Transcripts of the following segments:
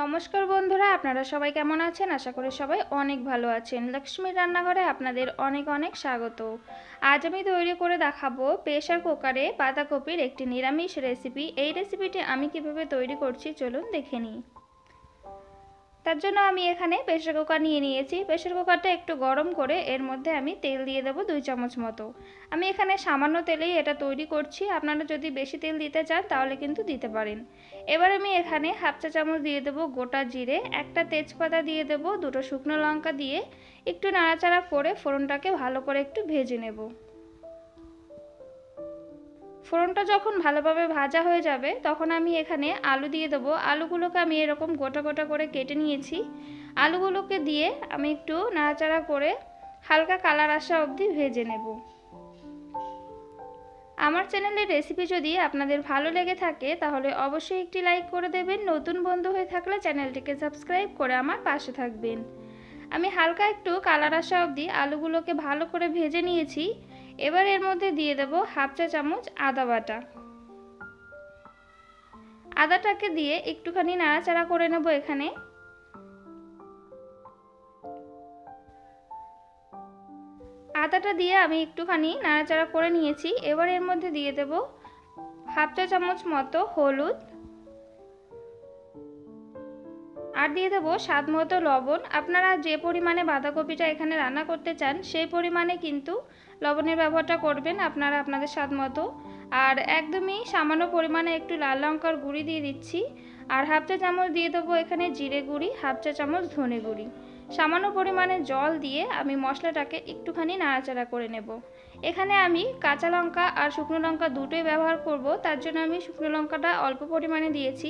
নমস্কার বন্ধুরা, আপনারা সবাই কেমন আছেন? আশা করি সবাই অনেক ভালো আছেন। লক্ষ্মীর রান্নাঘরে আপনাদের অনেক অনেক স্বাগত। আজ আমি তৈরি করে দেখাবো প্রেসার কুকারে বাঁধাকপির একটি নিরামিষ রেসিপি। এই রেসিপিটি আমি কিভাবে তৈরি করছি চলুন দেখে নিই। তার জন্য আমি এখানে প্রেসার কুকার নিয়ে নিয়েছি। প্রেসার কুকারটা একটু গরম করে এর মধ্যে আমি তেল দিয়ে দেবো 2 চামচ মতো। আমি এখানে সামান্য তেলেই এটা তৈরি করছি, আপনারা যদি বেশি তেল দিতে চান তাহলে কিন্তু দিতে পারেন। এবার আমি এখানে হাফ চা চামচ দিয়ে দেবো গোটা জিরে, একটা তেজপাতা দিয়ে দেবো, 2টো শুকনো লঙ্কা দিয়ে একটু নাড়াচাড়া করে ফোড়নটাকে ভালো করে একটু ভেজে নেব। ফোড়নটা যখন ভালোভাবে ভাজা হয়ে যাবে তখন আমি এখানে আলু দিয়ে দেবো। আলুগুলোকে আমি এরকম গোটা গোটা করে কেটে নিয়েছি। আলুগুলোকে দিয়ে আমি একটু নাড়াচাড়া করে হালকা কালার আসা অবধি ভেজে নেব। আমার চ্যানেলের রেসিপি যদি আপনাদের ভালো লেগে থাকে তাহলে অবশ্যই একটি লাইক করে দেবেন। নতুন বন্ধু হয়ে থাকলে চ্যানেলটিকে সাবস্ক্রাইব করে আমার পাশে থাকবেন। আমি হালকা একটু কালার আসা অবধি আলুগুলোকে ভালো করে ভেজে নিয়েছি। এবার এর মধ্যে দিয়ে দেব হাফ চা চামচ আদা বাটা। আদাটাকে দিয়ে একটুখানি নাড়াচাড়া করে নেব। এখানে আদাটা দিয়ে আমি একটুখানি নাড়াচাড়া করে নিয়েছি। এবার এর মধ্যে দিয়ে দেব হাফ চা চামচ মতো হলুদ আর দিয়ে দেবো স্বাদ মতো লবণ। আপনারা যে পরিমাণে বাঁধাকপিটা এখানে রান্না করতে চান সেই পরিমাণে কিন্তু লবণের ব্যবহারটা করবেন আপনারা আপনাদের স্বাদ মতো। আর একদমই সামান্য পরিমাণে একটু লাল লঙ্কার গুঁড়ি দিয়ে দিচ্ছি। আর হাফ চা চামচ দিয়ে দেবো এখানে জিরে গুঁড়ি, হাফ চা চামচ ধনে গুঁড়ি। সামান্য পরিমাণে জল দিয়ে আমি মশলাটাকে একটুখানি নাড়াচাড়া করে নেব। এখানে আমি কাঁচা লঙ্কা আর শুকনো লঙ্কা দুটোই ব্যবহার করব, তার জন্য আমি শুকনো লঙ্কাটা অল্প পরিমাণে দিয়েছি।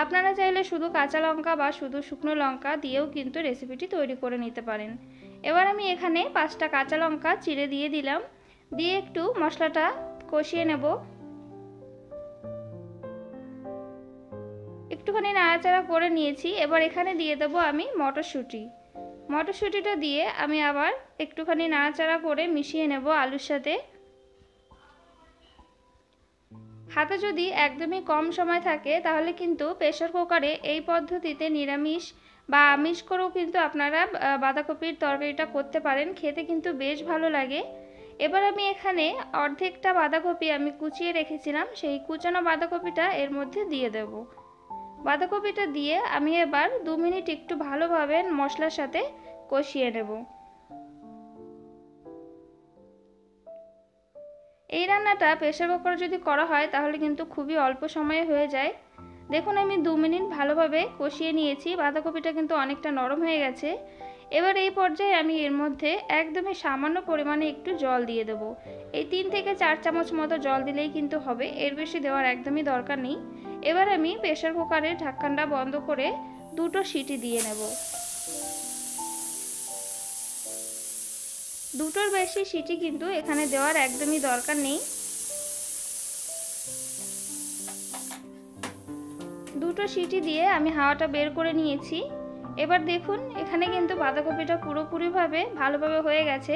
আপনারা চাইলে শুধু কাঁচা লঙ্কা বা শুধু শুকনো লঙ্কা দিয়েও কিন্তু রেসিপিটি তৈরি করে নিতে পারেন। এবার আমি এখানে 5টা কাঁচা লঙ্কা চিড়ে দিয়ে দিলাম, দিয়ে একটু মশলাটা কষিয়ে নেব। একটুখানি নাড়াচাড়া করে নিয়েছি। এবার এখানে দিয়ে দেবো আমি মটরশুঁটিটা দিয়ে আমি আবার একটুখানি নাড়াচাড়া করে মিশিয়ে নেব আলুর সাথে। হাতে যদি একদমই কম সময় থাকে তাহলে কিন্তু প্রেসার কুকারে এই পদ্ধতিতে নিরামিষ বা আমিষ করেও কিন্তু আপনারা বাঁধাকপির তরকারিটা করতে পারেন, খেতে কিন্তু বেশ ভালো লাগে। এবার আমি এখানে অর্ধেকটা বাঁধাকপি আমি কুচিয়ে রেখেছিলাম, সেই কুচানো বাঁধাকপিটা এর মধ্যে দিয়ে দেব। বাঁধাকপিটা দিয়ে আমি এবার 2 মিনিট একটু ভালোভাবে মশলার সাথে কষিয়ে নেব। এই রান্নাটা প্রেসার কুকারে যদি করা হয় তাহলে কিন্তু খুবই অল্প সময়ে হয়ে যায়। দেখুন আমি 2 মিনিট ভালোভাবে কষিয়ে নিয়েছি, বাঁধাকপিটা কিন্তু অনেকটা নরম হয়ে গেছে। এবার এই পর্যায়ে আমি এর মধ্যে একদমই সামান্য পরিমাণে একটু জল দিয়ে দেব। এই 3 থেকে 4 চামচ মতো জল দিলেই কিন্তু হবে, এর বেশি দেওয়ার একদমই দরকার নেই। এবার আমি প্রেসার কুকারের ঢাকনাটা বন্ধ করে 2টো সিটি দিয়ে নেব। 2টোর বেশি সিটি কিন্তু এখানে দেওয়ার একদমই দরকার নেই। 2টো সিটি দিয়ে আমি হাওয়াটা বের করে নিয়েছি। এবার দেখুন এখানে কিন্তু বাঁধাকপিটা পুরোপুরিভাবে ভালোভাবে হয়ে গেছে।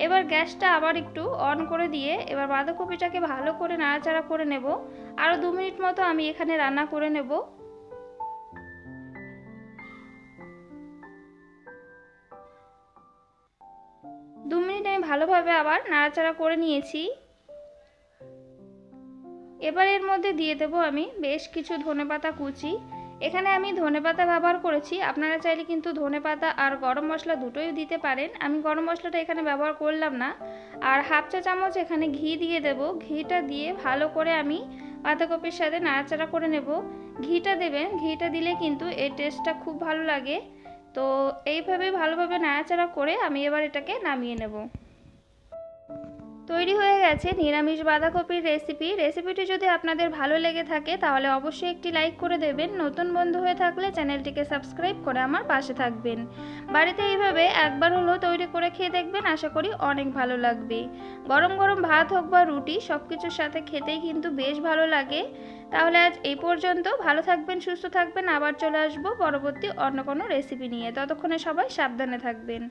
এবার গ্যাসটা আবার একটু অন করে দিয়ে এবার বাঁধাকপিটাকে ভালো করে নাড়াচাড়া করে নেব। আরও 2 মিনিট মতো আমি এখানে রান্না করে নেব। 2 মিনিট আমি ভালোভাবে আবার নাড়াচাড়া করে নিয়েছি। এবার এর মধ্যে দিয়ে দেব আমি বেশ কিছু ধনেপাতা কুচি। এখানে আমি ধনেপাতা ব্যবহার করেছি, আপনারা চাইলে কিন্তু ধনেপাতা আর গরম মশলা দুটোই দিতে পারেন। আমি গরম মশলাটা এখানে ব্যবহার করলাম না। আর হাফ চা চামচ এখানে ঘি দিয়ে দেব। ঘিটা দিয়ে ভালো করে আমি বাঁধাকপির সাথে নাড়াচাড়া করে নেব। ঘিটা দেবেন, ঘিটা দিলে কিন্তু এই টেস্টটা খুব ভালো লাগে। তো এইভাবে ভালোভাবে নাড়াচাড়া করে আমি এবার এটাকে নামিয়ে নেব। তৈরি হয়ে গেছে নিরামিষ বাঁধাকপির রেসিপিটি যদি আপনাদের ভালো লেগে থাকে তাহলে অবশ্যই একটি লাইক করে দেবেন। নতুন বন্ধু হয়ে থাকলে চ্যানেলটিকে সাবস্ক্রাইব করে আমার পাশে থাকবেন। বাড়িতে এইভাবে একবার হলেও তৈরি করে খেয়ে দেখবেন, আশা করি অনেক ভালো লাগবে। গরম গরম ভাত হোক বা রুটি, সব কিছুর সাথে খেতেই কিন্তু বেশ ভালো লাগে। তাহলে আজ এই পর্যন্ত। ভালো থাকবেন, সুস্থ থাকবেন। আবার চলে আসবো পরবর্তী অন্য কোনো রেসিপি নিয়ে। ততক্ষণে সবাই সাবধানে থাকবেন।